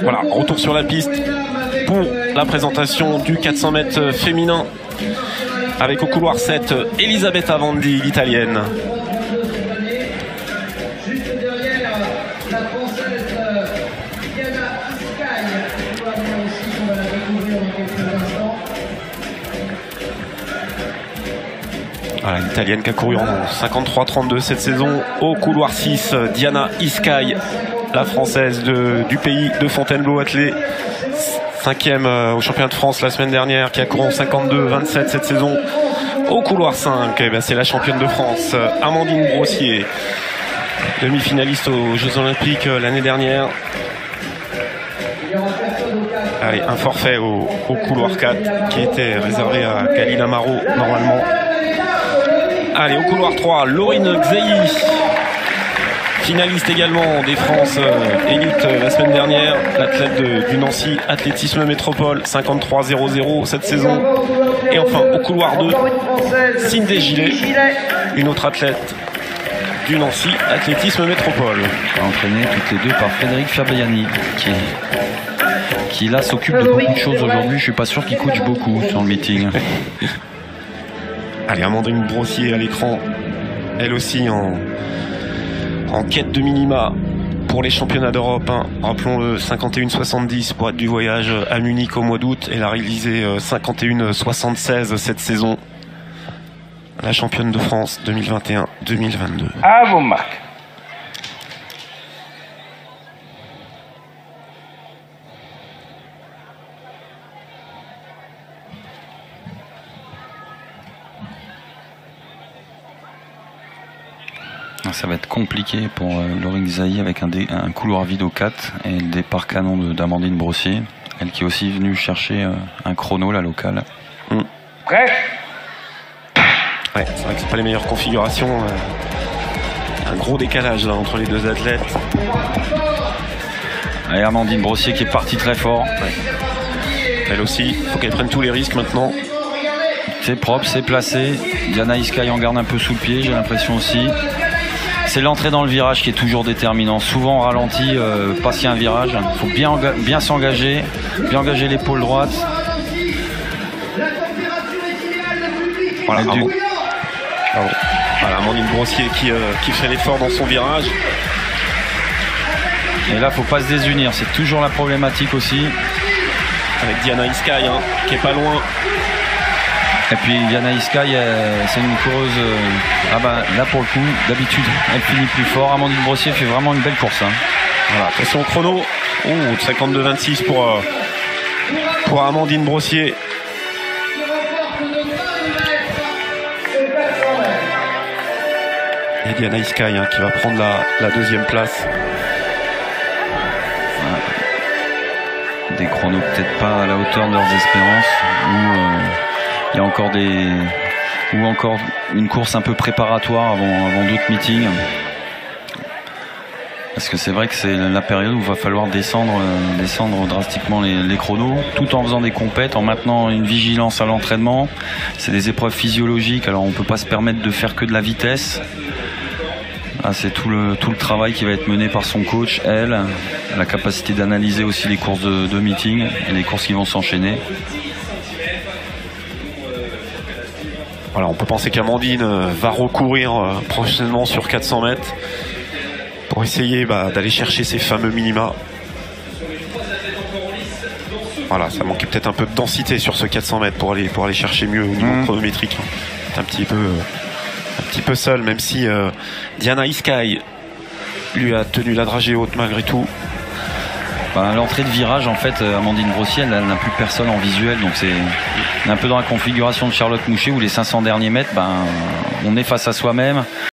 Voilà, retour sur la piste pour la présentation du 400 mètres féminin avec au couloir 7 Elisabetta Vandi, l'italienne. Voilà, l'italienne qui a couru en 53-32 cette saison. Au couloir 6, Diana Iskai, la française du pays de Fontainebleau attelée, 5e au championnat de France la semaine dernière, qui a couru en 52-27 cette saison. Au couloir 5, eh ben, c'est la championne de France, Amandine Brossier, demi-finaliste aux Jeux Olympiques l'année dernière. Allez, un forfait au couloir 4 qui était réservé à Kalina Marot normalement. Allez, au couloir 3, Laurine Xeyi, finaliste également des France Élite la semaine dernière, l'athlète du Nancy Athlétisme Métropole, 53-00 cette saison. Et enfin, au couloir 2, Cindé Gillet, une autre athlète du Nancy Athlétisme Métropole. Entraînée toutes les deux par Frédéric Fabiani, qui là s'occupe de beaucoup de choses aujourd'hui. Je suis pas sûr qu'il coach beaucoup sur le meeting. Allez, Amandine Brossier à l'écran, elle aussi en quête de minima pour les championnats d'Europe. Hein. Rappelons-le, 51-70 pour être du voyage à Munich au mois d'août. Elle a réalisé 51-76 cette saison. La championne de France 2021-2022. À vos marques. Ça va être compliqué pour Laurine Xeyi avec un couloir vide au 4 et le départ canon d'Amandine Brossier, elle qui est aussi venue chercher un chrono, la locale. Prêt? Ouais, c'est vrai que c'est pas les meilleures configurations. Un gros décalage là entre les deux athlètes. Et Amandine Brossier qui est partie très fort. Ouais. Elle aussi, il faut qu'elle prenne tous les risques maintenant. C'est propre, c'est placé. Diana Iskai en garde un peu sous le pied, j'ai l'impression aussi. C'est l'entrée dans le virage qui est toujours déterminant. Souvent on ralentit, pas s'il y a un virage. Il faut bien s'engager, bien engager l'épaule droite. Voilà, voilà, Amandine Brossier qui fait l'effort dans son virage. Et là, faut pas se désunir. C'est toujours la problématique aussi. Avec Diana Iskai hein, qui est pas loin. Et puis Diana Iskai, c'est une coureuse. Ah bah là pour le coup, d'habitude, elle finit plus fort. Amandine Brossier fait vraiment une belle course. Hein. Voilà, attention au chrono. 52-26 pour Amandine Brossier. Et Diana Iskai hein, qui va prendre la deuxième place. Des chronos peut-être pas à la hauteur de leurs espérances. Il y a encore une course un peu préparatoire avant d'autres meetings. Parce que c'est vrai que c'est la période où il va falloir descendre drastiquement les chronos, tout en faisant des compètes, en maintenant une vigilance à l'entraînement. C'est des épreuves physiologiques, alors on ne peut pas se permettre de faire que de la vitesse. C'est tout le travail qui va être mené par son coach, elle, la capacité d'analyser aussi les courses de meeting et les courses qui vont s'enchaîner. Voilà, on peut penser qu'Amandine va recourir prochainement sur 400 mètres pour essayer d'aller chercher ces fameux minima. Voilà, ça manquait peut-être un peu de densité sur ce 400 mètres pour aller chercher mieux au niveau chronométrique. C'est un petit peu seul, même si Diana Iskai lui a tenu la dragée haute malgré tout. À l'entrée de virage, en fait, Amandine Brossier, elle n'a plus personne en visuel, donc c'est un peu dans la configuration de Charlotte Mouchet où les 500 derniers mètres, on est face à soi-même.